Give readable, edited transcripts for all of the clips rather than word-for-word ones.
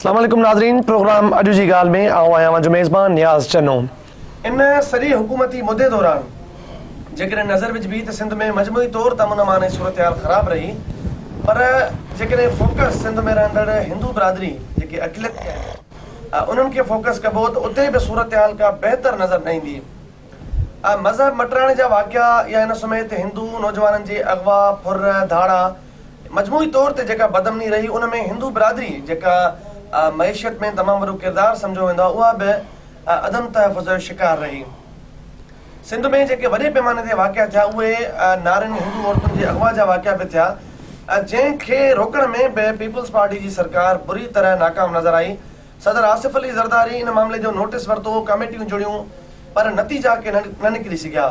अस्सलाम वालेकुम नाज़रीन, प्रोग्राम अॼु जी ॻाल्हि में आऊं आहियां जो मेज़बान नियाज़ चन्नो। इन सॼे हुकूमती मुदे दौरान जेकॾहिं नज़र विझबी त सिंध में मजमूई तौर तमन माने सूरत हाल ख़राब रही, पर जेकॾहिं फोकस सिंध में रहंदड़ हिंदू बिरादरी जेके अक़लियत आहिनि उन्हनि खे फोकस कबो त उते बि सूरत हाल का बेहतर नज़र न ईंदी। मज़हब मटराइण जा वाक़िया या इन समेत हिंदू नौजवाननि जे अगवा फुर धाड़ा मजमूई तौर ते जेका बदमनी रही, उन में हिंदू बिरादरी जेका मईशत में तमामु वॾो किरदारु सम्झो वेंदो आहे, उहा बि अदम तहफ़ुज़ जो शिकार रही। सिंध में जेके वॾे पैमाने ते वाक़िया थिया उहे नारनि हिंदू औरतुनि जे अगवा जा वाक़िया बि थिया, जंहिंखे रोकण में बि पीपल्स पार्टी जी सरकार बुरी तरह नाकाम नज़र आई। सदर आसिफ अली ज़रदारी इन मामले जो नोटिस वरितो, कमेटियूं जुड़ियूं, पर नतीजा के न निकिरी सघिया।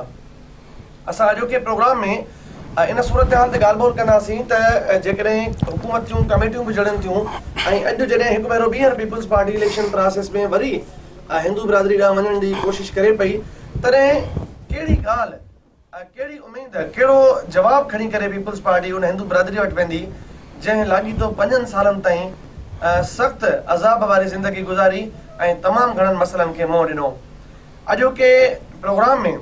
असां अॼोके प्रोग्राम में इन सूरत हाल ते ॻाल्हि ॿोल कंदासीं त जेकॾहिं हुकूमतियूं कमेटियूं बि जड़नि थियूं ऐं अॼु जॾहिं हिकु भेरो ॿीहर पीपल्स पार्टी इलेक्शन प्रोसेस में वरी हिंदू बिरादरी ॾांहुं वञण जी कोशिशि करे पई, तॾहिं कहिड़ी ॻाल्हि, कहिड़ी उमेद, कहिड़ो जवाबु खणी करे पीपल्स पार्टी उन हिंदू बिरादरी वटि वेंदी जंहिं लाॻीतो 5 सालनि ताईं सख़्तु अज़ाब वारी ज़िंदगी गुज़ारी ऐं तमामु घणनि मसइलनि खे मुंहुं ॾिनो। अॼोके प्रोग्राम में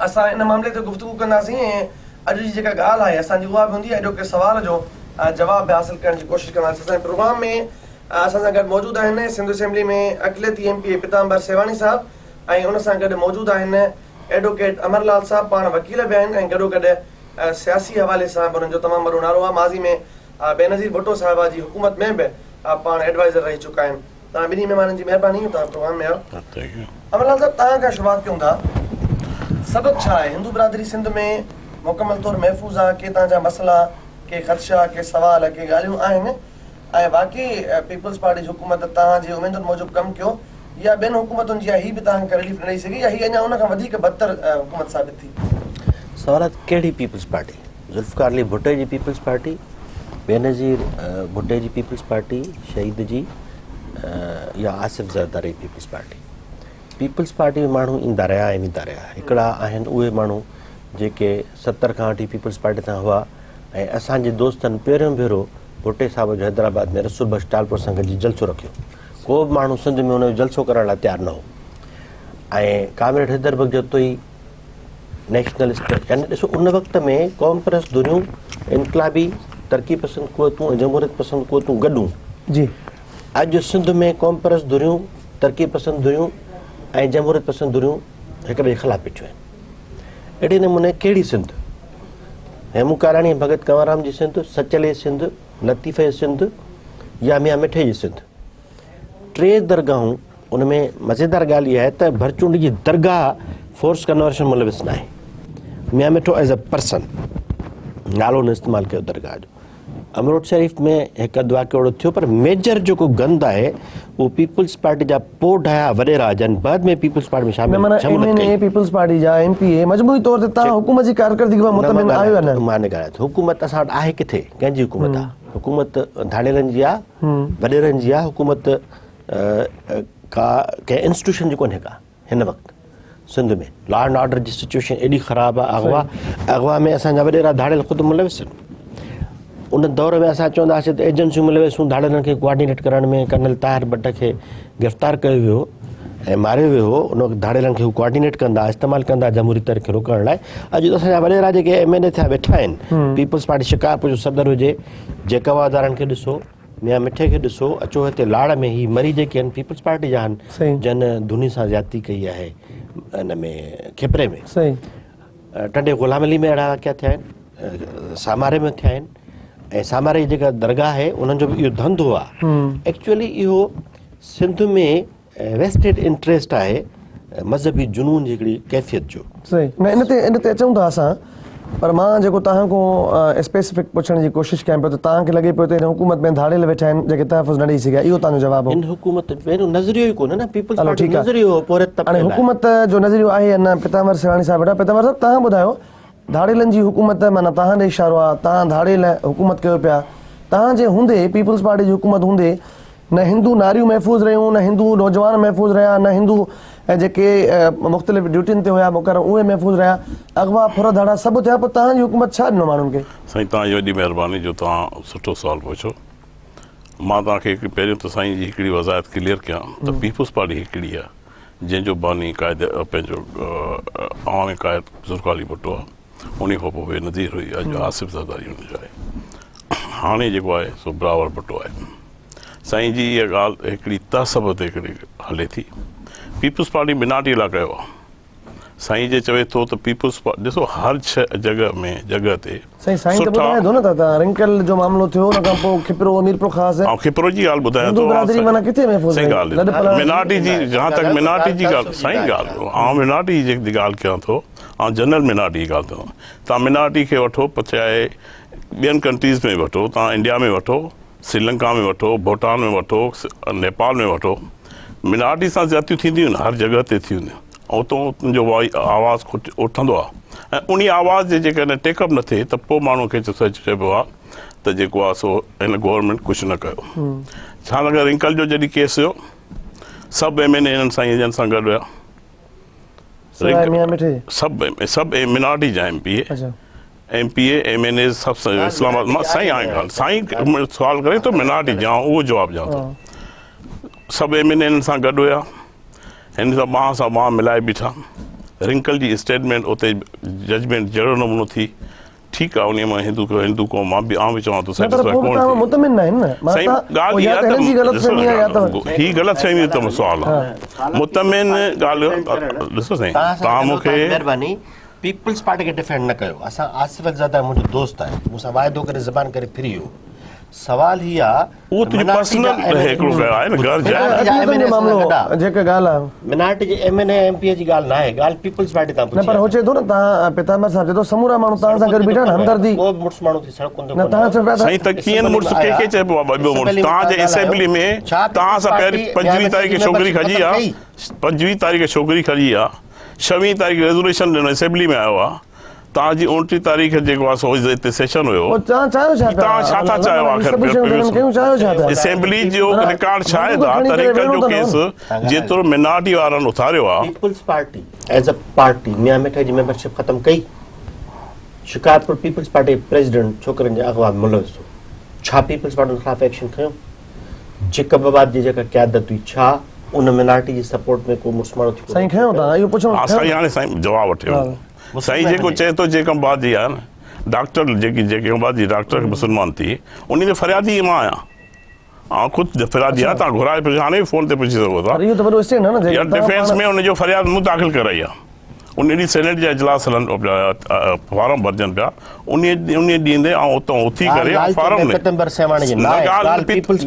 असां इन मामले ते गुफ़्तगू कंदासीं ऐं अॼु जी जेका ॻाल्हि आहे असांजी उहा बि हूंदी। अॼोके सुवाल जो जवाब बि हासिलु करण जी कोशिशि कंदासीं। असांजे प्रोग्राम में असां सां गॾु मौजूदु आहिनि सिंध असेंबली में अक़लियती MP पिताम्बर सेवाणी साहिबु, ऐं उन सां गॾु मौजूदु आहिनि एडवोकेट अमरलाल साहिबु, पाण वकील बि आहिनि, ऐं गॾोगॾु सियासी हवाले सां बि उन्हनि जो तमामु वॾो नालो आहे। माज़ी में बेनज़ीर भुट्टो साहिबा जी हुकूमत में बि पाण एडवाइज़र रही चुका आहिनि। तव्हां ॿिन्ही महिमाननि जी महिरबानी, तव्हां प्रोग्राम में आयो। अमरलाल साहिबु, तव्हां खां शुरूआत कयूं था। सबबु छा आहे हिंदू बिरादरी सिंध में मुकमल तौर महफ़ूज़ आहे? के तव्हांजा मसइला, के ख़दशा, के सवाल, के ॻाल्हियूं आहिनि, ऐं बाक़ी पीपल्स पार्टी जी हुकूमत तव्हांजी उमेदुनि मूजिबि कमु कयो, या ॿियनि हुकूमतुनि जी ही बि तव्हांखे रिलीफ न ॾेई सघी, या ही अञा उन खां वधीक बदतर हुकूमत साबित थी? सवाल कहिड़ी पीपल्स पार्टी? ज़ुल्फ़िकार अली भुट्टो जी पीपल्स पार्टी, बेनज़ीर भुट्टे जी पीपल्स पार्टी शहीद जी, या Asif Zardari People's Party? People's Party में माण्हू ईंदा रहिया ऐं वेंदा रहिया। हिकिड़ा आहिनि उहे माण्हू जेके 70 खां वठी पीपल्स पार्टी सां हुआ, ऐं असांजे दोस्तनि पहिरियों भेरो भुट्टे साहिब जो हैदराबाद में रसूल बख्श टालपुर सां गॾिजी जलसो रखियो। को बि माण्हू सिंध में हुनजो जलसो करण लाइ तयारु न हो। ऐं कामरेड हैदर बख्श जो तोई नेशनलिस्ट, यानी ॾिसो उन वक़्त में क़ौम परस्त दुनियूं, इनकलाबी तरक़ी पसंद क़ुवतूं ऐं जमहूरियत पसंद क़ुवतूं गॾूं जी। अॼु सिंध में क़ौम परस्त दुनियूं, तरक़ी पसंद दुनियूं ऐं जमहूरियत पसंद दुनियूं हिक ॿिए जे ख़िलाफ़ पिछियूं आहिनि। अहिड़े नमूने कहिड़ी सिंध? हेमू काराणी भगत कंवरराम जी सिंध, सचले सिंध, लतीफ़े सिंध, या मियां मिठे जी सिंध? 3 दरगाहूं। उन में मज़ेदार ॻाल्हि इहा आहे त भरचूंडी जी दरगाह फोर्स कन्वर्शन मुलविस न आहे। मियां मिठो एज़ अ पर्सन नालो न इस्तेमालु कयो दरगाह जो। अमरोट शरीफ़ में हिकु अधु वाक़ियो अहिड़ो थियो, पर मेजर जेको गंद आहे उहो पीपल्स पार्टी जा पोइ ठाहिया वॾेरा जन बाद में पीपल्स पार्टी में शामिल पीपल्स पार्टी जा MPA मजमूई तौर ते तव्हां हुकूमत जी कारकर्दगी में मुतमिन आहियो या न? मां न ॻाल्हायां थो। हुकूमत असां वटि आहे किथे? कंहिंजी हुकूमत आहे? हुकूमत धाड़ेलनि जी आहे, वॾेरनि जी आहे। हुकूमत का कंहिं इंस्टीट्यूशन जी कोन्हे का। हिन वक़्तु सिंध में लॉ एंड ऑर्डर जी सिचुएशन एॾी ख़राबु आहे। अगवा में असांजा वॾेरा धाड़ेल ख़ुदि मुलविस आहिनि। उन दौर में असां चवंदासीं त एजेंसियूं मुलविसूं धाड़ेलनि खे कोऑर्डिनेट करण में। कर्नल ताहिर भट्ट खे गिरफ़्तार कयो वियो ऐं मारियो वियो हो। उन धाड़ेलनि खे हू कोऑर्डिनेट कंदा, इस्तेमालु कंदा जमहूरी तरक़ खे रोकण लाइ। अॼु असांजा वॾेरा जेके MLA थिया वेठा आहिनि, पीपल्स पार्टी शिकारपुर जो सदर हुजे, जेकवादारनि खे ॾिसो, मियां मिठे खे ॾिसो, अचो हिते लाड़ में ही मरी जेके आहिनि पीपल्स पार्टी जा आहिनि, जन धुनी सां ज़्यादती कई आहे हिन में खिपरे में। टंडे ग़ुलाम अली में अहिड़ा वाक़िया थिया आहिनि, सामारे में थिया आहिनि, ऐं सामारे जी जेका दरगाह आहे उन्हनि जो बि इहो धंधो आहे। एक्चुअली इहो सिंध में वेस्टेड इंट्रस्ट आहे मज़हबी जुनून जी हिकिड़ी कैफ़ियत जो। सही न, इन ते अचूं था असां, पर मां जेको तव्हां खां स्पेसिफिक पुछण जी कोशिशि कयां पियो त तव्हांखे लॻे पियो त हिन हुकूमत में धाड़ेल वेठा आहिनि जेके तहफ़ुज़ न ॾेई सघिया, इहो तव्हांजो जवाबु हो? हिन हुकूमत नज़रियो ई कोन्हे न, पीपल्स पार्टी नज़रियो पोरत। हाणे हुकूमत जो नज़रियो आहे या न? पिताम्बर सेवाणी साहिब, बेटा पिताम्बर साहिब तव्हां ॿुधायो, धाड़ेलनि जी हुकूमत, माना तव्हां ॾे इशारो आहे, तव्हां धाड़ेल हुकूमत कयो पिया, तव्हांजे हूंदे पीपल्स पार्टी जी हुकूमत हूंदे न हिंदू नारियूं महफ़ूज़ रहियूं, न हिंदू नौजवान महफ़ूज़ रहिया, न हिंदू जेके मुख़्तलिफ़ ड्यूटियुनि ते हुया मुक़रर उहे महफ़ूज़ रहिया, अगवा फुर धाड़ा सभु थिया, पोइ तव्हांजी हुकूमत छा ॾिनो माण्हुनि खे? साईं तव्हांजी वॾी महिरबानी जो तव्हां सुठो सुवालु पुछो। मां तव्हांखे पहिरियों त साईं जी हिकिड़ी वज़ाहत क्लियर कयां त पीपुल्स पार्टी हिकिड़ी आहे जंहिंजो बानी क़ाइद पंहिंजो आवामी क़ाइद ज़ुल्फ़िकार अली भुट्टो आहे, उन खां पोइ बेनज़ीर हुई, अॼु आसिफ़ ज़रदारी हुनजो आहे, हाणे जेको आहे सो बिलावल भुट्टो आहे। साईं जी इहा ॻाल्हि हिकिड़ी तहसब ते हिकिड़ी हले थी। पीपुल्स पार्टी मिनाटी लाइ कयो आहे। साईं जे चवे थो त पीपुल्स पार्टी ॾिसो हर जॻह ते साईं त ॿुधाए थो न त रिंकल जो मामलो थियो उन खां पोइ खिपरो मीरपुर ख़ासि ऐं खिपरो जी ॻाल्हि ॿुधायां थो। बिरादरी माना किथे महफ़ूज़ सही ॻाल्हि मिनाटी जी, जहां तक मिनाटी जी ॻाल्हि, साईं ॻाल्हि आउं मिनाटी जी जेकी ॻाल्हि कयां थो, ऐं जनरल मिनाटी जी ॻाल्हि थो, तव्हां मिनाटी खे वठो चाहे ॿियनि कंट्रीज़ में वठो, तव्हां इंडिया में वठो, श्रीलंका में वठो, भूटान में वठो, नेपाल में वठो, मिनाटी सां ज़्यादतियूं थींदियूं आहिनि, हर जॻह ते थी वञनि, ऐं उतो तुंहिंजो आवाज़ु उथंदो आहे, ऐं उन आवाज़ जे जेकॾहिं टेकअप न थिए त पोइ माण्हू खे चइबो आहे त जेको आहे सो हिन गवर्नमेंट कुझु न कयो। छा लॻे रिंकल जो जॾहिं केस हुयो, सभु MNA हिननि साईं जन सां गॾु हुया, सभु मिनाटी जा MPA MNA सभु इस्लामाबाद मां साईं आहे ॻाल्हि, साईं सुवालु करे थो मिनाटी जा, उहो जवाबु ॾियां थो। सभु MNA हिननि सां गॾु हुया, हिन सां बांह मिलाए बीठा। रिंकल जी स्टेटमेंट उते जजमेंट जहिड़ो नमूनो थी, ठीकु आहे, उन मां हिंदू क़ौम मां बि आउं बि चवां थो ही ग़लतफ़हमी त सुवालु आहे। मुतमिन ॻाल्हि ॾिसो साईं, तव्हां मूंखे महिरबानी पीपल्स पार्टी खे डिफेंड न कयो। असां आसिफ़ ज़रदारी मुंहिंजो दोस्त आहे, मूंसां वाइदो करे ज़बान करे फिरी वियो। सवाल ही आहे उहो तुंहिंजो पर्सनल हिकिड़ो आहे न, घर जेका ॻाल्हि आहे मिनाटी जे MNA MPA जी ॻाल्हि न आहे, ॻाल्हि पीपल्स पार्टी तां न, पर हो चए थो न तव्हां पिताम्बर साहिब चए थो समूरा माण्हू तव्हां सां गॾु बीठा हमदर्दी को मुड़ुस माण्हू थी सड़कुनि ते न, तव्हां चओ पिया साईं त कीअं मुड़ुस के चइबो आहे ॿियो मुड़ुस? तव्हांजे असेंबली में तव्हां सां पहिरीं 25 तारीख़ छोकिरी खजी आहे, 25 तारीख़ छोकिरी खजी आहे, 26 तारीख़ रेज़ोल्यूशन ॾिनो असेंबली में आयो आहे, तव्हांजी 29 तारीख़ जेको आहे सो हिते सेशन हुयो, तव्हां छा था चाहियो आख़िर? असेंबली जो रिकॉर्ड छा आहे त रिंकल जो केस जेतिरो मिनाटी वारनि उथारियो आहे। Peoples party as a party Mian Mitha ji membership ख़त्म कई। शिकारपुर पीपल्स पार्टी प्रेसिडेंट छोकिरनि जे अगवा मुलविस हो, छा पीपल्स पार्टी के खिलाफ एक्शन खयो? जिकबाबाद जी जेका क़यादत हुई, छा उन मिनाटी जी सपोर्ट में को मुस्मानो थी? साईं खयो था इहो पुछो साईं, हाणे साईं जवाबु वठियो। साईं जेको चए थो जेकबाबाद जी आहे न, डॉक्टर जेकबाबाद जी डॉक्टर मुसलमान थी, उन जो फरियादी मां आहियां, ख़ुदि फरियादी आहे, तव्हां घुराए हाणे बि फ़ोन ते पुछी सघो था। डिफेंस में उनजो फरियाद मूं दाख़िल कराई आहे, उन ॾींहुं सेनेट जा इजलास हलनि पिया, फॉर्म भरजनि पिया, उन ॾींहुं ते ऐं उतां उथी करे फॉर्म पीपल्स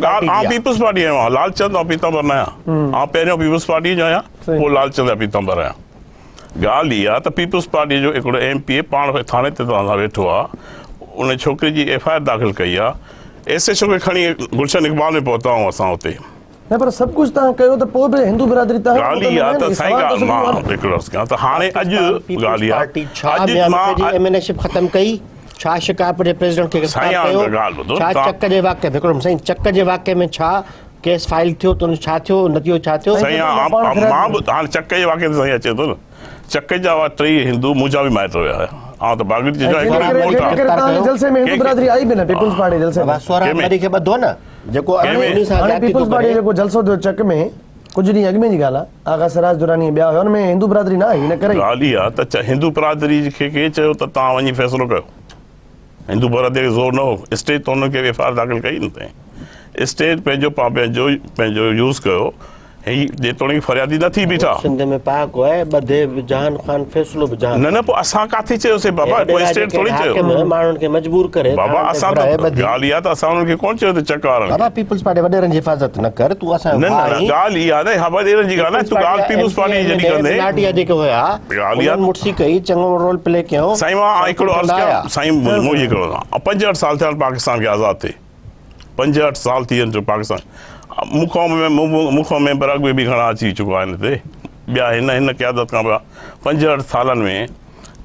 पार्टी आहियां, लालचंद ऐं पीतांबर न आहियां, ऐं पहिरियों पीपल्स पार्टी जो आहियां, पोइ लालचंद ऐं पीतांबर आहियां। ॻाल्हि इहा त पीपल्स पार्टी जो हिकिड़ो MPA पाण थाणे ते तव्हां सां वेठो आहे, उन छोकिरी जी FIR दाख़िल कई आहे, SHO खे खणी गुलशन इक़बाल में पहुता आहियूं असां उते। न, पर सभु कुझु तव्हां कयो त पोइ बि हिंदू बिरादरी तव्हां ॻाल्हि इहा त साईं ॻाल्हि मां हिकिड़ो अर्ज़ु कयां त हाणे अॼु ॻाल्हि इहा मां MNAशिप ख़त्म कई, छा शिकारपुर जे प्रेसिडेंट खे छा चक जे वाक़े में हिकिड़ो साईं चक जे वाक़े में छा केस फाइल थियो, त छा थियो, नतीजो छा थियो? साईं मां बि हाणे चक जे वाक़े ते साईं अचे थो न, चक जा 3 हिंदू मुंहिंजा बि माइट हुया, ऐं त बाग़ीर जी जलसे में हिंदू बिरादरी आई बि न, पीपल्स पार्टी जलसे में सोरामरी खे ॿधो न, जेको उन्हीं सां पीपल्स पार्टी जेको जलसो थियो चक में कुछ ॾींहं अॻु में जी ॻाल्हि आहे, आगा सिराज दुरानी ॿिया हुया, हुन में हिंदू बिरादरी न आई, हिन करे ॻाल्हि इहा त हिंदू बिरादरी खे के चयो त तव्हां वञी फ़ैसिलो कयो? हिंदू बिरादरी खे ज़ोर न हो, स्टेट त हुनखे FIR दाख़िल कई न अथई, स्टेट पंहिंजो यूज़ कयो, ही जेतोणीकि फरियादी न थी बीठा। सिंध में पाक है बदे जहान खान फैसलो बि जहान न पोइ असां काथे चयोसीं बाबा, कोई स्टेट थोड़ी चयो माण्हुनि खे मजबूर करे बाबा, असां त ॻाल्हि इहा त असां उन्हनि खे कोन चयो त चक वारनि बाबा पीपल्स पार्टी वॾेरनि जी हिफ़ाज़त न कर, तूं असां न ॻाल्हि इहा न वॾेरनि जी ॻाल्हि आहे, तूं ॻाल्हि पीपल्स पार्टी जी जॾहिं कंदे नाटिया जेके हुया ॻाल्हि इहा मुड़सी कई, चङो रोल प्ले कयो। साईं मां हिकिड़ो अर्ज़ु कयां, साईं मूं हिकिड़ो 65 साल थिया पाकिस्तान खे आज़ादु थिए, 65 साल थी विया पाकिस्तान, मुखों में बरग में भी घणा अची चुका आहिनि हिते, ॿिया हिन क़यादत खां पिया 65 सालनि में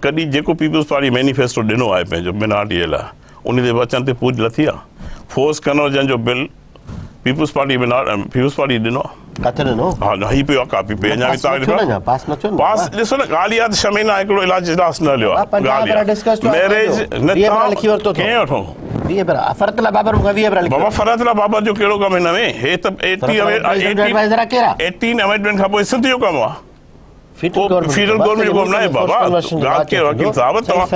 कॾहिं जेको पीपल्स पार्टी मैनिफेस्टो ॾिनो आहे पंहिंजो मिनाटीअ लाइ, उन ते वचन ते पूरी लथी आहे। फोर्स कन्वर्जन जो बिल पीपल्स पार्टी ॾिनो किथे ॾिनो? हा न ही पियो आहे कापी पे अञा बि पास न थियो पास ॾिसो न ॻाल्हि इहा त 6 महीना हिकिड़ो इजलास न हलियो आहे, ॻाल्हि मैरिज न कंहिं वठो 20 पर फरतला बाबर मूंखां 20 पर बाबा फरतला बाबा जो कहिड़ो कमु हिन में हे त 18 अमेंडमेंट खां पोइ सिंध जो कमु आहे फीडरल गवर्नमेंट जो कमु न आहे बाबा ॻाल्हि कयो वकील साहब तव्हां 18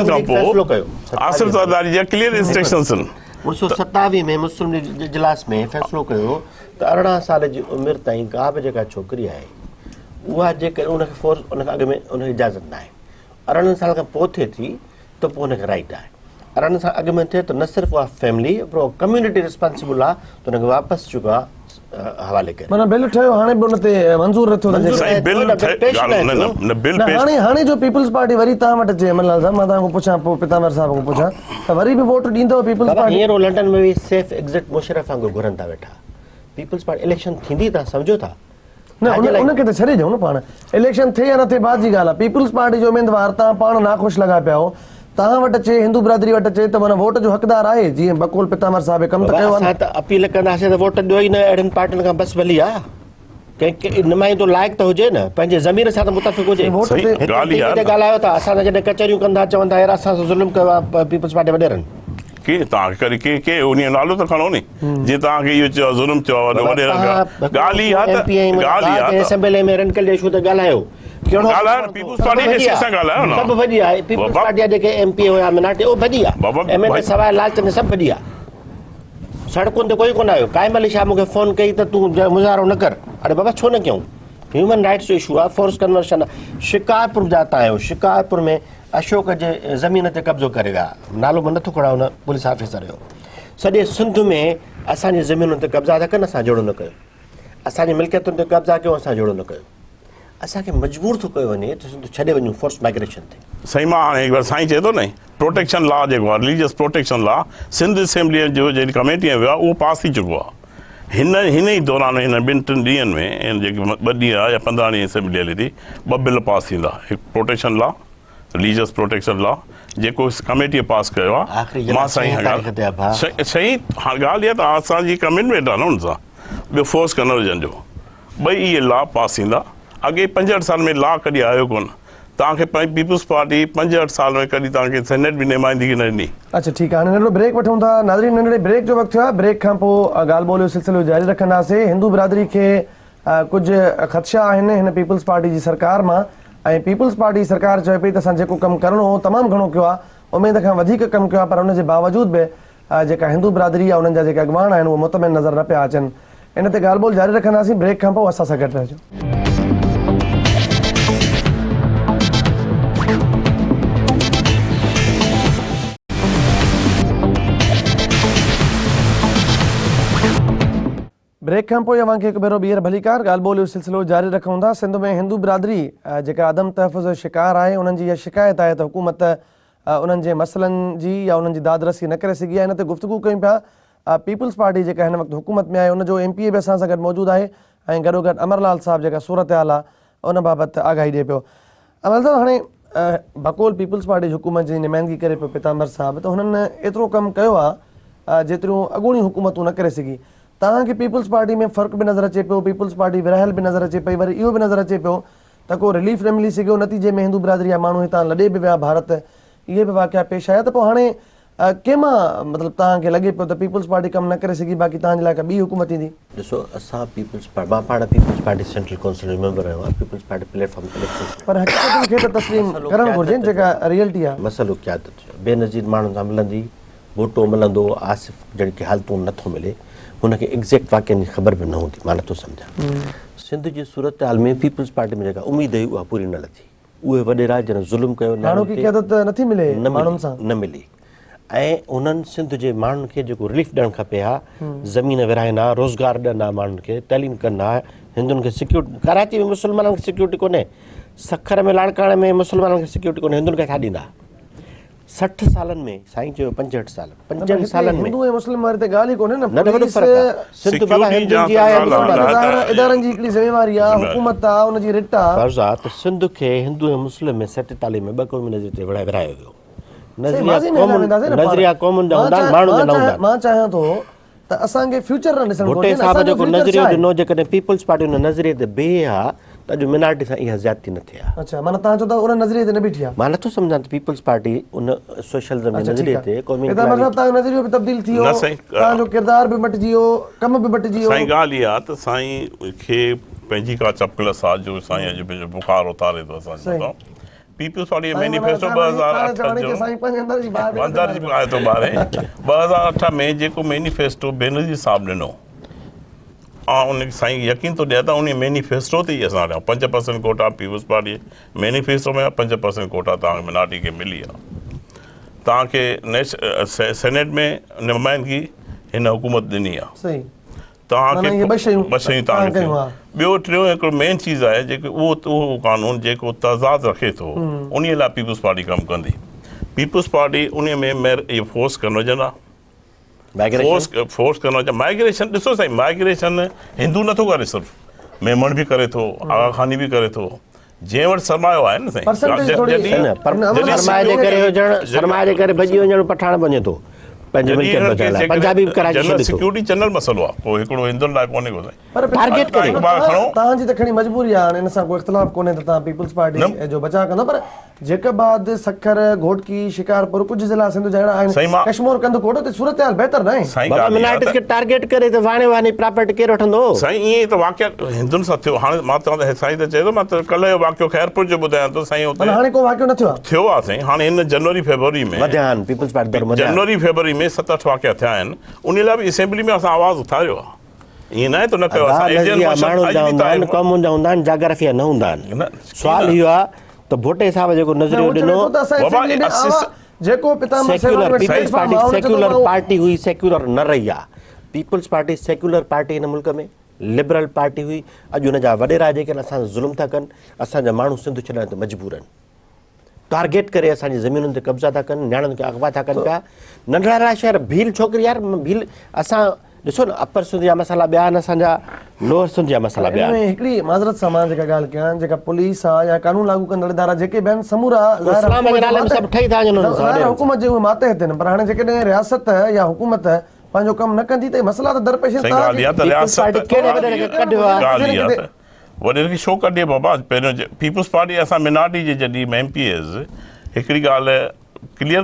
खां पोइ आसिफ ज़रदारी जा क्लियर इंस्ट्रक्शंस आहिनि 1927 में मुस्लिम लीग इजलास में फ़ैसिलो कयो त 18 साल जी उमिरि ताईं का बि जेका छोकिरी आहे उहा जेकर उनखे फोर्स उनखे अॻु में उनखे इजाज़त न आहे 18 साल खां पोइ थिए थी त पोइ उनखे राइट आहे 18 साल अॻु में थिए त न सिर्फ़ु उहा फैमिली पर कम्यूनिटी रिस्पॉन्सिबल आहे त उनखे वापसि जेको आहे हवाले करे माना बिल ठहियो हाणे बि उन ते मंज़ूर नथो हाणे जो पीपल्स पार्टी वरी तव्हां वटि अचे अमरलाल साहब मां तव्हांखां पुछां पोइ पितांबर साहब खां पुछां त वरी बि वोट ॾींदव पीपल्स पार्टी हींअर लंडन में बि सेफ एग्ज़िट मुशर्रफ वांगुरु घुरनि था वेठा पीपल्स पार्टी इलेक्शन थींदी तव्हां सम्झो था न उनखे त छॾे ॾियो न पाण इलेक्शन थिए या न थिए बात जी ॻाल्हि आहे पीपल्स पार्टी जो उम्मीदवार तव्हां पाण नाख़ुशि लॻा पिया हो तव्हां वटि अचे हिंदू बिरादरी वटि अचे त माना वोट जो हक़दार आहे जीअं बकुल पितांबर साहब कमु त कयो आहे अपील कंदासीं त वोट ॾियो ई न अहिड़नि पार्टियुनि खां बसि भली आहे कंहिं नुमाइंदो लाइक़ु त हुजे न पंहिंजे ज़मीर सां त मुतफ़िक़ हुजे ॻाल्हायो था असां जॾहिं कचहरियूं कंदा चवंदा यार असां ज़ुल्म कयो आहे पीपल्स पार्टी वॾेरनि के तव्हां करे के उन नालो त खणो नी जीअं तव्हांखे इहो चयो ज़ुल्म चयो ॻाल्हि आहे असेंबली में रनकल इशू ते ॻाल्हायो पीपल्स पार्टी हिसे सां ॻाल्हायो न सभु भॼी आहे पीपल्स पार्टी जा जेके एमपी हुया मिनाटी उहो भॼी आहे एमएलए सवाइ लालचंद सभु भॼी आहे सड़कुनि ते कोई कोन आयो काइम अली शाह मूंखे फ़ोन कई त तूं मुज़ाहिरो न कर अरे बाबा छो न कयूं ह्यूमन राइट्स जो इशू आहे फोर्स कन्वर्शन आहे शिकारपुर जा तव्हां आहियो शिकारपुर में अशोक जे ज़मीन ते कब्ज़ो करे विया नालो बि नथो खणां हुन पुलिस ऑफिसर जो सॼे सिंध में असांजी ज़मीनुनि ते कब्ज़ा था कनि असां जोड़ो न कयो असांजी मिल्कियतुनि ते कब्ज़ा कयो असां जोड़ो न कयो असांखे मजबूर थो कयो वञे त सिंध छॾे वञूं फोर्स माइग्रेशन ते सही मां हाणे हिकु बार साईं चए थो न प्रोटेक्शन लॉ जेको आहे रिलीजियस प्रोटेक्शन लॉ सिंध असेंबलीअ जो जेकी कमेटी वियो आहे उहो पास थी चुको आहे हिन ई दौरान हिन 2-3 ॾींहंनि में जेके 2 ॾींहं आहे या 15 ॾींहं असेंबली हले थी 2 बिल पास थींदा हिकु protection law religious protection law जेको कमेटीअ पास कयो आहे मां साईं सही ॻाल्हि इहा त असांजी कमिटमेंट आहे न हुन सां ॿियो फोर्स कन्वर्जन जो 2 इहे लॉ पास थींदा अॻे 65 साल में लॉ कॾहिं आयो कोन तव्हांखे पीपल्स पार्टी 65 साल में कॾहिं तव्हांखे सेनेट बि नुमाइंदगी न ॾिनी अच्छा ठीकु आहे नंढिड़ो ब्रेक वठूं था नाज़रीन नंढिड़े ब्रेक जो वक़्तु थियो आहे ब्रेक खां पोइ ॻाल्हि ॿोल जो सिलसिलो जारी रखंदासीं हिंदू बिरादरी खे कुझु ख़दशा आहिनि हिन पीपल्स पार्टी जी सरकार मां ऐं पीपल्स पार्टी सरकार चए पई त असां जेको कमु करिणो हो तमामु घणो कयो आहे उमेद खां वधीक कमु कयो आहे पर उनजे बावजूद बि जेका हिंदू बिरादरी आहे उन्हनि जा जेके अॻवान आहिनि उहे मुतमिन नज़र न पिया अचनि इन ते ॻाल्हि ॿोल जारी रखंदासीं ब्रेक खां पोइ असां सां गॾु रहिजो ब्रेक खां पोइ अव्हांखे हिकु भेरो ॿीहर भलीकार ॻाल्हि ॿोल जो सिलसिलो जारी रखूं था सिंध में हिंदू बिरादरी जेका आदम तहफ़ुज़ जो शिकार आहे उन्हनि जी इहा शिकायत आहे त हुकूमत उन्हनि जे मसइलनि जी या उन्हनि जी दादरसी न करे सघी आहे इन ते गुफ़्तगू कयूं पिया पीपल्स पार्टी जेका हिन वक़्तु हुकूमत में आहे उनजो एमपी बि असां सां गॾु मौजूदु आहे ऐं गॾोगॾु अमरलाल साहब जेका सूरत हाल आहे उन बाबति आगाही ॾिए पियो अमर साहब हाणे बकौल पीपल्स पार्टी जी हुकूमत जी नुमाइंदगी करे पियो पितांबर साहब त हुननि एतिरो कमु कयो आहे जेतिरियूं अॻूणी हुकूमतूं न करे सघी तव्हांखे पीपल्स पार्टी में फ़र्क़ु बि नज़र अचे पियो पीपल्स पार्टी विरहल बि नज़र अचे पई वरी इहो बि नज़र अचे पियो त को रिलीफ न मिली सघियो नतीजे में हिंदू बिरादरी जा माण्हू हितां लॾे बि विया भारत इहे बि वाक़िया पेश आया त पोइ हाणे कंहिंमां मतिलबु तव्हांखे लॻे पियो त पीपल्स पार्टी कमु न करे सघी बाक़ी तव्हांजे लाइ का ॿी हुकूमत ईंदी ॾिसो असां पीपल्स पार्टी मां पाण पीपल्स पार्टी सेंट्रल काउंसिल जो मेंबर आहियां पीपल्स पार्टी प्लेटफॉर्म इलेक्शन पर हक़ीक़तुनि खे त तस्लीम करणु घुरिजे जेका रियलिटी आहे मसइलो क़यादत बेनज़ीर माण्हुनि सां मिलंदी वोटो मिलंदो आसिफ़ जहिड़ी की हालतूं नथो मिले हुनखे एग्ज़ैक्ट वाक़िअनि जी ख़बर बि न हूंदी मां नथो सम्झां सिंध जी सूरत हाल में पीपल्स पार्टी में जेका उमेद हुई उहा पूरी न लथी उहे वॾेरा जन ज़ुल्म कयो नथी मिले माण्हुनि सां न मिली ऐं उन्हनि सिंध जे माण्हुनि खे जेको रिलीफ ॾियणु खपे हा ज़मीन विराइनि हा रोज़गार ॾियनि हा माण्हुनि खे तइलीम कनि हा हिंदुनि खे सिक्योरिटी कराची में मुस्लमाननि खे सिक्योरिटी कोन्हे सखर में लाड़काणे में मुस्लमाननि खे सिक्योरिटी कोन्हे हिंदुनि खे छा ॾींदा 60 सालनि में साईं चयो 65 साल 5 सालनि में हिंदू ऐं मुस्लिम वारे ते ॻाल्हि ई कोन्हे न वॾो फ़र्क़ु आहे सिंध बाबा हिंदुनि जी आहे इदारनि जी हिकिड़ी ज़िमेवारी आहे हुकूमत आहे उनजी रिट आहे फर्ज़ आहे त सिंध खे हिंदू ऐं मुस्लिम में 47 में 2 क़ौमी नज़र ते विरायो वियो नज़रिया क़ौमुनि जा हूंदा माण्हुनि जा न हूंदा मां चाहियां थो त असांखे फ्यूचर न ॾिसणु भुट्टे साहब जेको नज़रियो ॾिनो जेकॾहिं पीपल्स पार्टी हुन नज़रिए ते बे आहे त अॼु मिनारिटी सां इहा ज़्यादती न थिए आहे। अच्छा माना तव्हां चओ था उन नज़रिए ते न बीठी आहे। मां नथो सम्झां त पीपल्स पार्टी उन सोशलिज़म जे नज़रिए ते क़ौमी पितांबर साहिब तव्हांजो नज़रियो बि तब्दील थी वियो, न साईं, तव्हांजो किरदार बि मटिजी वियो, कम बि मटिजी वियो। साईं ॻाल्हि इहा त साईं खे पंहिंजी का चपकल साथ जो साईं अॼु पंहिंजो बुखार उतारे थो असांजो। पीपल्स पार्टी मैनिफेस्टो 2008 जो अंदर जी आयो थो ॿाहिरि 2008 में जेको मैनिफेस्टो बेनर्जी साहब ॾिनो, उन साईं यकीन थो ॾियां त उन मैनिफेस्टो ते ई असां ॾियूं 5% कोटा पीपल्स पार्टी मैनिफेस्टो में 5% कोटा तव्हांखे मिनारिटी खे मिली आहे। तव्हांखे सेनेट में नुमाइंदगी हिन हुकूमत ॾिनी आहे। तव्हांखे ॿ शयूं तव्हांखे ॿियो टियों हिकिड़ो मेन चीज़ आहे जेको उहो कानून जेको तज़ाद रखे थो उन लाइ पीपल्स पार्टी कमु कंदी। पीपल्स पार्टी उन में इहो फोर्स कन्वर्जन आहे, फोर्स कन्वर्जन माइग्रेशन। ॾिसो साईं, माइग्रेशन हिंदू नथो करे, सिर्फ़ु मेमण बि करे थो, आगा खानी बि करे थो, जंहिं वटि सरमायो आहे न साईं। सरमाए जे करे भॼी वञणु पठाण वञे थो पंहिंजे मिल्कियत बचाइण लाइ। पंजाबी बि कराए छॾे थो। सिक्योरिटी जनरल मसइलो आहे, कोई हिकिड़ो हिंदुनि लाइ कोन्हे को साईं। पर टारगेट करे तव्हांजी त खणी मजबूरी आहे, हाणे हिन सां कोई इख़्तिलाफ़ कोन्हे त तव्हां पीपल्स पार्टी जो बचाव कंदो। पर जेकबाद सखर घोटकी शिकारपुर कुझु ज़िला सिंध जा अहिड़ा आहिनि, कश्मीर कंद कोटो ते सूरत हाल बहितर न आहे। मिनारिटीज़ खे टारगेट करे त वाणे वाणी प्रॉपर्टी केरु वठंदो साईं? ईअं त वाक़िया हिंदुनि सां थियो। हाणे मां तव्हां साईं त चए थो, मां त कल्ह जो वाक़ियो ख़ैरपुर जो ॿुधायां थो साईं। हुते हाणे को वाक़ियो न थियो आहे साईं। हाणे हिन जनवरी फेबरवरी में पीपल्स पार्टी जनवरी फेबरवरी में 7-8 वाक़िया थिया आहिनि। उन लाइ बि असेंबली में असां आवाज़ उथारियो आहे। ईअं न आहे त न कयो असां। क़ौमुनि जा हूंदा आहिनि, जाग्राफिया न हूंदा आहिनि। सुवाल इहो आहे त भोटे साहिब जेको नज़रियो ॾिनो, सेक्युलर पार्टी हुई, सेक्युलर न रही आहे। पीपल्स पार्टी सेक्युलर पार्टी हिन मुल्क में लिबरल पार्टी हुई। अॼु हुनजा वॾेरा जेके आहिनि असां ज़ुल्म था कनि, असांजा माण्हू सिंध छॾण ते मजबूर आहिनि। टारगेट करे असांजी ज़मीनुनि ते कब्ज़ा था कनि, नियाणियुनि खे अगवा था कनि पिया। नंढड़ा नंढड़ा शहर, भील छोकिरी यार, भील असां ॾिसो न, अपर सिंध जा मसाला ॿिया आहिनि, असांजा लोअर सिंध जा मसाला ॿिया आहिनि। हिकिड़ी माज़रत सां मां जेका ॻाल्हि कयां, जेका पुलिस आहे या कानून लागू कंदड़ इदारा जेके बि आहिनि, समूरा हुकूमत जे उहे माते हिते आहिनि। पर हाणे जेकॾहिं रियासत या हुकूमत पंहिंजो कमु न कंदी त मसइला त दरपेश वॾे छो कढे बाबा। पहिरियों पीपल्स पार्टी असां मिनारिटी जे जॾहिं MPs हिकिड़ी ॻाल्हि क्लियर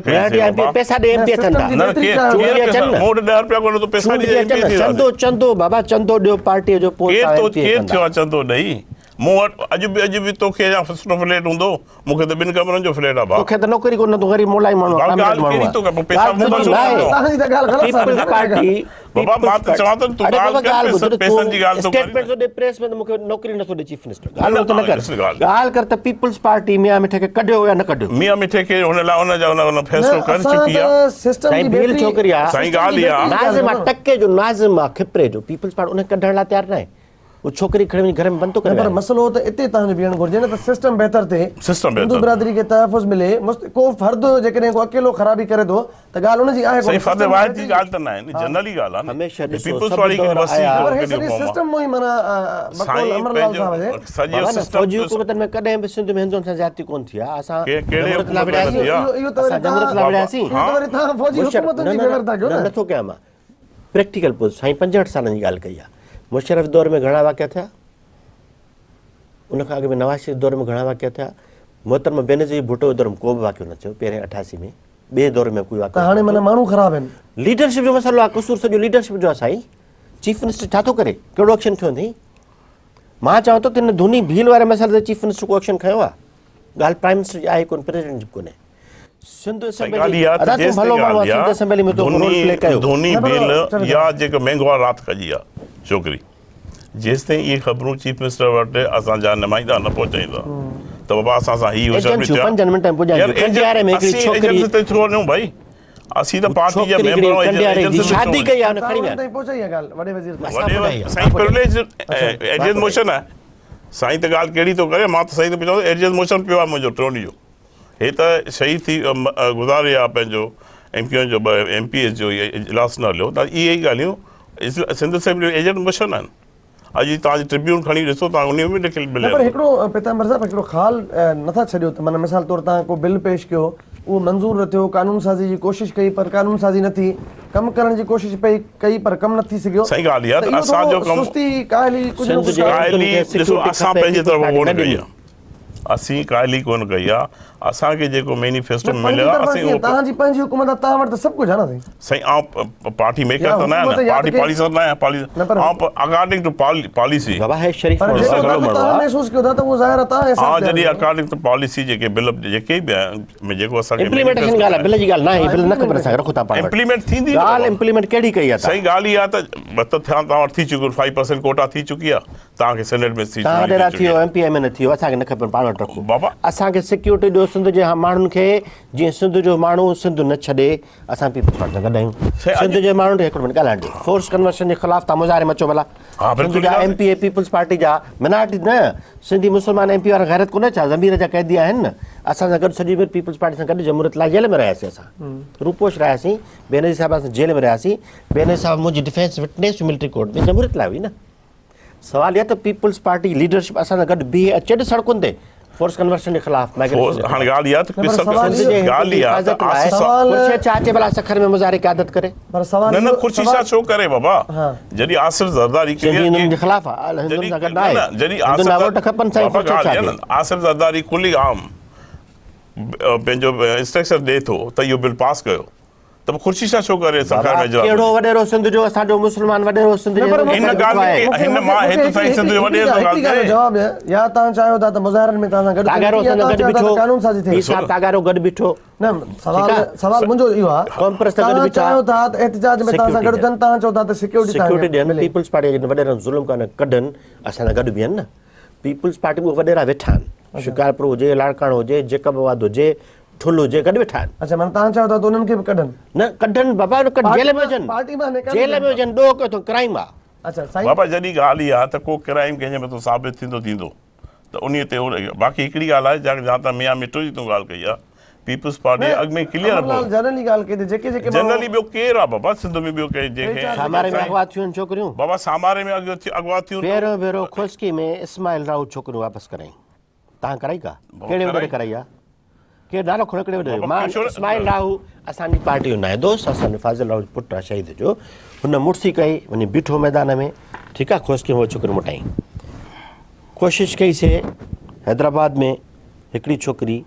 चंदो बाबा, चंदो ॾियो पार्टीअ जो। केरु थियो आहे चंदो ॾेई? मूं वटि अॼु बि तोखे सुठो फ्लैट हूंदो, मूंखे त 2 कमरनि जो फ्लैट आहे। तोखे त नौकरी कोन, तूं ग़रीब मोलाई माण्हू आहे। नौकरी नथो ॾे चीफ मिनिस्टर। ॻाल्हि कर त पीपल्स पार्टी मियां मिठे खे कढियो या न कढियो? मियां मिठे खे हुन लाइ हुन फ़ैसिलो करे चुकी आहे। छोकिरी आहे टके जो, नाज़िम आहे खिपरे जो, पीपल्स पार्टी उन कढण लाइ तयारु न आहे। वो छोकरी खड़े घर में बंद तो करे। पर मसलो तो इते तव्हांजो बीहण घुर्जे न त सिस्टम बेहतर थे, हिंदू बिरादरी के तहफ़ुज़ मिले। को फर्द जेकॾहिं को अकेलो ख़राबी करे थो त ॻाल्हि उन जी आहे कोन। फर्द वाहिद जी ॻाल्हि त न आहे, जनरली ॻाल्हि आहे। हमेशा पीपल्स वारी खे बस सिस्टम मोई माना बकोल अमरलाल साहब जे सॼो सिस्टम फौजी हुकूमत में कॾहिं बि सिंध में हिंदुनि सां ज्यादती कोन थी आहे। असां कहिड़े हुकूमत में थी आहे? इहो त जमरत लावड़ियासीं। तव्हां फौजी हुकूमत जी ख़बर था कयो न। नथो कयां मां प्रैक्टिकल पोइ साईं 65 सालनि जी ॻाल्हि कई आहे। मुशर्रफ दौर में घणा वाक़िया थिया, उनखां अॻु में नवाज़ शरीफ़ दौर में घणा वाक़िया थिया, मोहतरमा बेनज़ीर भुट्टो दौर में को बि वाक़ियो न थियो। पहिरें 88 में ॿिए दौर में कोई वाक़ियो। हाणे माना माण्हू ख़राब आहिनि। लीडरशिप जो मसइलो आहे, कसूर सॼो लीडरशिप जो आहे साईं। चीफ मिनिस्टर छा थो करे, कहिड़ो एक्शन खयो अथई? मां चवां थो त हिन धुनी भील वारे मसइले ते चीफ मिनिस्टर को एक्शन खयो आहे? ॻाल्हि प्राइम मिनिस्टर जी आहे कोन, प्रेसिडेंट जी कोन्हे। सिंध असेंबली में तो रोल प्ले कयो। धोनी भील या जेको महंगो रात कजी आहे छोकिरी, जेसि ताईं इहे ख़बरूं चीफ मिनिस्टर वटि असांजा नुमाइंदा न पहुचाईंदा त बाबा असां सां हीअ भाई असीं त पार्टी जा मेंबर शादी कई आहे एजेंट मोशन आहे। साईं त ॻाल्हि कहिड़ी थो करे, मां त साईं त पुछां थो एजेंट मोशन पियो आहे मुंहिंजो टोनी जो। हे त शहीद थी गुज़ारे आहे पंहिंजो MPN जो MPs जो इजलास न हलियो त इहे ई ॻाल्हियूं सिंध असेंबली एजेंट मोशन आहिनि। अॼु तव्हांजी ट्रिब्यून खणी ॾिसो, तव्हां उन में लिखियलु मिले। पर हिकिड़ो पितांबर साहिब हिकिड़ो ख़्यालु नथा छॾियो त माना मिसाल तौरु तव्हां को बिल पेश कयो उहो मंज़ूर न थियो, क़ानून साज़ी जी कोशिशि कई पर क़ानून साज़ी न थी, कमु करण जी कोशिशि कई पर कमु न थी सघियो। सही ॻाल्हि आहे, त इहो असांजो थोरो कमु सुस्ती काहली कुझु न कुझु काहली ॾिसो असां पंहिंजे तरफ़ कोन कई आहे, असीं काहली कोन कई आहे, असांखे जेको मैनिफेस्टो में मिलियो आहे असीं उहो तव्हांजी पंहिंजी हुकूमत आहे, तव्हां वटि त सभु कुझु आहे न साईं। आउं पार्टी मेकर त न आहियां हुकूमत न, यादि पार्टी कई- पॉलिसी न आहियां, आउं अकॉर्डिंग टू पॉलिसी बाबा है शरीफ़ पर माण्हू जेको आहे, तव्हां माण्हू आहे। महसूस कयो था त उहो ज़ाहिर आहे तव्हां हा एहसास जॾहिं कयो। अकॉर्डिंग टू पॉलिसी जेके बिल जेके बि में जेको असांखे इम्प्लीमेंटेशन ॻाल्हि आहे, बिल जी ॻाल्हि न आहे, बिल न खपनि असांखे, रखो था पाण वटि। इम्प्लीमेंट थींदी ॻाल्हि इम्प्लीमेंट कहिड़ी कई आहे सही ॻाल्हि इहा त मतिलबु थिया तव्हां वटि थी चुकियो 5% कोटा थी चुकी आहे, तव्हांखे सेनेट में सीट तव्हां मिली ॾेरा चुकी थियो आहे। MPI में न थियो, असांखे न खपनि, पाण वटि रखो बाबा असांखे सिक्योरिटी ॾियो सिंध जे माण्हुनि खे, जीअं सिंध जो माण्हू सिंध न छॾे, असां पीपल्स पार्टी सां गॾु आहियूं। सिंध जे माण्हुनि खे हिकिड़ो मिनट ॻाल्हाइण ॾियो, फोर्स कन्वर्शन जे ख़िलाफ़ तव्हां मुज़ाहिरे में अचो भला। हा, सिंध बिल्कुलु जा ॻाल्हि। MPA पीपल्स पार्टी जा मिनारिटी न, सिंधी मुस्लमान MP वारा गैरत कोन्हे छा, ज़मीर जा क़ैदी आहिनि न। असां सां गॾु सॼी उमिरि पीपल्स पार्टी सां गॾु जमहूरियत लाइ जेल में रहियासीं, असां रूपोश रहियासीं, बेनज़ीर साहिब सां जेल में रहियासीं। बेनज़ीर साहिब मुंहिंजी डिफेंस विटनेस मिलिट्री कोर्ट में जमहूरियत लाइ हुई न। सवाल इहा त पीपल्स पार्टी लीडरशिप असां सां गॾु बीहे, अचे न सड़कुनि ते फोर्स कन्वर्शन जे ख़िलाफ़। हाणे ॻाल्हि इहा त पर सवाल ॻाल्हि इहा त सवाल- छा अचे भला सखर में मुज़ाहिरे क़यादत करे, पर सवाल न इहो- ख़ुशी सां सवाल- छो करे बाबा, हा। जॾहिं आसिफ ज़रदारी सिंधी हिंदुनि जे ख़िलाफ़ आहे, हिंदुनि सां गॾु आहे, हिंदुनि जा वोट खपनि साईं, बाबा ख़ुर्शीद ॻाल्हि इहा शाह न, आसिफ ज़रदारी कुली आम पंहिंजो इंस्ट्रक्शन ॾिए थो त इहो बिल पास कयो, त पोइ ख़ुशी सां छो करे सरकार में जवाब कहिड़ो वॾेरो सिंध जो, असांजो मुस्लमान वॾेरो सिंध जो न, पर इन ॻाल्हि में मूंखे- हिन मूंखे- मां मूंखे हिते ताईं हिकिड़ी- सिंध जो वॾे हिकिड़ी ॻाल्हि ॻाल्हि जो थिए। जवाब ॾियो, या तव्हां चाहियो था त मुज़ाहिरनि में तव्हां सां गॾु तागारो थिए, या सां तव्हां गॾु चाहियो था त बीठो, क़ानून साज़ी थिए। पीर साहिब तागारो गॾु बीठो, न सवाल ठीकु आहे। सवाल मुंहिंजो इहो आहे, कॉन्फ्रेंस सां गॾु तव्हां बीठा, चाहियो था त एहतिजाज में तव्हां सां गॾु थियनि, तव्हां चओ था त सिक्योरिटी सिक्योरिटी ॾियनि, पीपल्स पार्टी जे वॾेरनि ज़ुल्म कान कढनि, असां सां गॾु बीहनि न। पीपल्स पार्टी में वॾेरा वेठा आहिनि, शिकारपुर हुजे, लाड़काण हुजे, जेकबाबाद हुजे, ठुल हुजे, गॾु वेठा आहिनि। अच्छा माना तव्हां चाहियो था त उन्हनि खे बि कढनि। न कढनि बाबा, न कढ, जेल में विझनि, पार्टी मां निकाल जेल में विझनि, ॾोह कयो अथऊं, क्राइम आहे। अच्छा साईं बाबा जॾहिं ॻाल्हि इहा त को क्राइम कंहिंजे मथां साबित थींदो त उन ते बाक़ी हिकिड़ी ॻाल्हि आहे जहाँ तव्हां मियां मिठो जी तूं ॻाल्हि कई आहे, पीपल्स पार्टी अॻु में क्लियर अमरलाल जनरली ॻाल्हि कई जेके जेके जनरली ॿियो केरु आहे बाबा सिंध में ॿियो कंहिं जेके सामारे में अगवा थियूं आहिनि छोकिरियूं, बाबा सामारे में अॻुवा थियूं पहिरियों भेरो खुश्की में इस्माइल राउ छोकिरियूं वापसि कराई, तव्हां कराई का, कहिड़े वॾे कराई आहे, केरु नालो खणो कहिड़े वॾे, मां इस्माइल राउ असांजी पार्टी जो नाहे दोस्त, असांजो फाज़िल राउ पुटु आहे शहीद जो, हुन मुड़सी कई, वञी बीठो मैदान में, ठीकु आहे, खुश्की में उहो छोकिरी मोटाई, कोशिशि कईसीं हैदराबाद में हिकिड़ी छोकिरी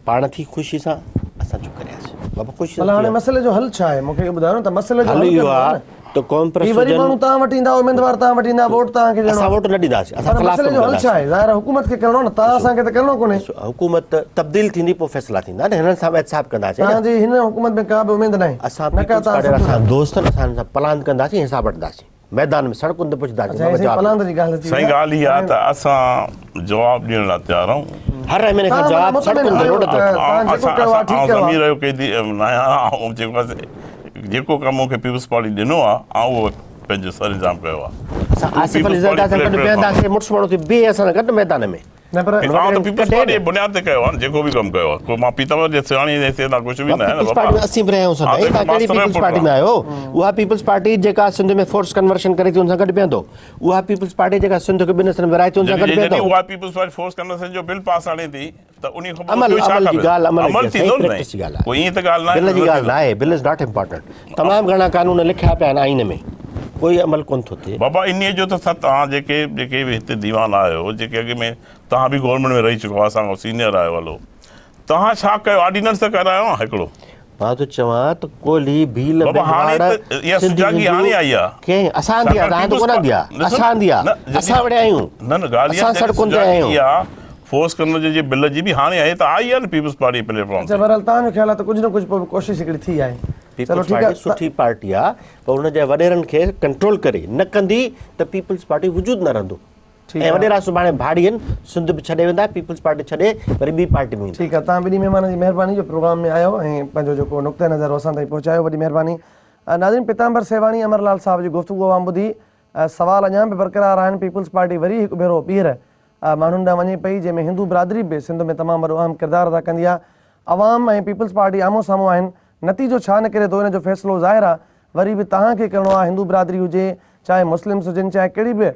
पाण थी ख़ुशी सां, असां चुप करियासीं बाबा ख़ुशी भला हाणे मसइले जो हल छा आहे, मूंखे इहो ॿुधायो न त मसइले जो हल हल इहो करिणो आहे न। त कॉन्फ्रेंस ही वरी माण्हू तव्हां वटि ईंदा, उमेदवार तव्हां वटि ईंदा, वोट तव्हांखे ॾियणो असां आहे। वोट न ॾींदासीं, असां पर ख़िलाफ़ मसइले जो हल छा आहे, ज़ाहिर आहे हुकूमत खे करिणो न, तव्हां असांखे त करिणो कोन्हे। हुकूमत तब्दील थींदी पोइ फ़ैसिला थींदा न, हिननि सां एहतिसाब कंदासीं न। तव्हांजी हिन हुकूमत में का बि उमेद न आहे। असां न का पीपल्स तव्हां पार्टी वारा सम्झो। असां दोस्त आहिनि, असां सां प्लान कंदासीं, हिसाब वठंदासीं, मैदान में सड़कुनि ते पुछंदासीं, अच्छा, बाबा ऐसी जवाब पलांद जी ॻाल्हि थी सही ॻाल्हि इहा आहे त असां जवाबु ॾियण लाइ तयारु आहियूं। हर महीने खां तव्हां जवाब मुतमिन सड़कुनि ते आहियो रोड त ते तव्हां जेको कयो आहे ठीकु कयो आहे। ज़मीर जो कैदी न आहियां, ऐं जेको कमु मूंखे पीपल्स पार्टी ॾिनो आहे ऐं उहो पंहिंजो सर इंजाम कयो आहे। असां आसिफ अली ज़रदारी सां गॾु बीहंदासीं, मुड़ुस माण्हू थी बीहे असां सां गॾु मैदान में, न पर आउं त पीपल्स पार्टी जे बुनियाद ते कयो आहे न, जेको बि कमु कयो आहे, को मां पीतम जे सियाणी जे हिते कुझु बि न आहे पीपल्स न पार्टी में बाबा। असीं बि रहिया आहियूं सदाईं, हा, त तव्हां कहिड़ी मास्टर पीपल्स पुटु पार्टी में आहे। आहियो, उहा पीपल्स पार्टी जेका सिंध में फोर्स कन्वर्शन करे थी हुन सां गॾु बीहंदो, उहा पीपल्स पार्टी जेका सिंध खे ॿिनि हिसनि में विराए थी हुन सां गॾु जॾहिं बीहंदो। उहा पीपल्स पार्टी फोर्स कन्वर्सन जो बिल पास आणे थी त उन खां अमल पोइ छा अमल जी खपे? ॻाल्हि, अमल सही थींदो न प्रैक्टिस जी ॻाल्हि आहे, कोई ईअं त ॻाल्हि बिल जी न ॻाल्हि न आहे, बिल इज़ नॉट इम्पोर्टेंट, तमामु घणा कानून लिखिया पिया आहिनि आइन में, कोई अमल कोन थो थिए। बाबा इन जो त तव्हां जेके बि हिते दीवान आहियो, जेके अॻु में तव्हां बि गवर्नमेंट में रही चुको आहे, असां खां सीनियर आहियो, हलो तव्हां छा कयो, ऑर्डिनेंस त करायो आहे हिकिड़ो। मां त चवां त कोली भील बाबा हाणे त इहा सुजागी हाणे आई आहे। कंहिं असां दिया तव्हां त कोन दिया, असां दिया, असां वॾे आहियूं, न न ॻाल्हि असां सड़कुनि ते आहियूं। फोर्स कन्वर्जन जे बिल जी बि हाणे आहे त आई आहे न पीपल्स पार्टी प्लेटफॉर्म अच्छा बहरहाल तव्हांजो ख़्यालु आहे त कुझु न कुझु पोइ कोशिशि हिकिड़ी थी आहे। चलो पीपल्स ठीकु पार्टी आहे। सुठी पार्टी आहे, पर हुन जे वॾेरनि खे कंट्रोल करे न कंदी त पीपल्स पार्टी वजूद न रहंदो, ऐं वॾेरा सुभाणे भाड़ी आहिनि, सिंध बि छॾे वेंदा, पीपल्स पार्टी छॾे वरी ॿी पार्टी में। ठीकु आहे, तव्हां ॿिनी महिमान जी महिरबानी जो प्रोग्राम में आयो ऐं पंहिंजो जेको नुक़्ते नज़र असां ताईं पहुचायो, वॾी महिरबानी। नाज़रीन, पिताम्बर सेवाणी अमरलाल साहिब जी गुफ़्तगू आवाम ॿुधी, सवाल अञा बि बरक़रार आहिनि। पीपल्स पार्टी वरी हिकु भेरो ॿीहर माण्हुनि ॾांहुं वञे पई, जंहिंमें हिंदू बिरादरी बि सिंध में तमामु वॾो अहम किरदारु अदा कंदी आहे। अवाम ऐं पीपल्स पार्टी आम्हूं साम्हूं आहिनि, नतीजो छा निकिरे थो इन जो फ़ैसिलो ज़ाहिर आहे वरी बि तव्हांखे करिणो आहे, हिंदू बिरादरी हुजे चाहे मुस्लिम्स हुजनि चाहे कहिड़ी बि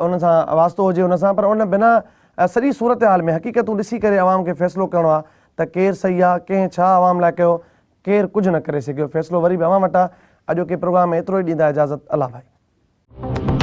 उन सां वास्तो हुजे उन सां, पर उन बिना सॼी सूरत हाल में हक़ीक़तूं ॾिसी करे अवाम खे फ़ैसिलो करिणो आहे त केरु सही आहे, कंहिं छा आवाम लाइ कयो, केरु कुझु न करे सघियो। फ़ैसिलो वरी बि अवां वटि आहे। अॼोके प्रोग्राम में एतिरो ई ॾींदा इजाज़त। अला भाई।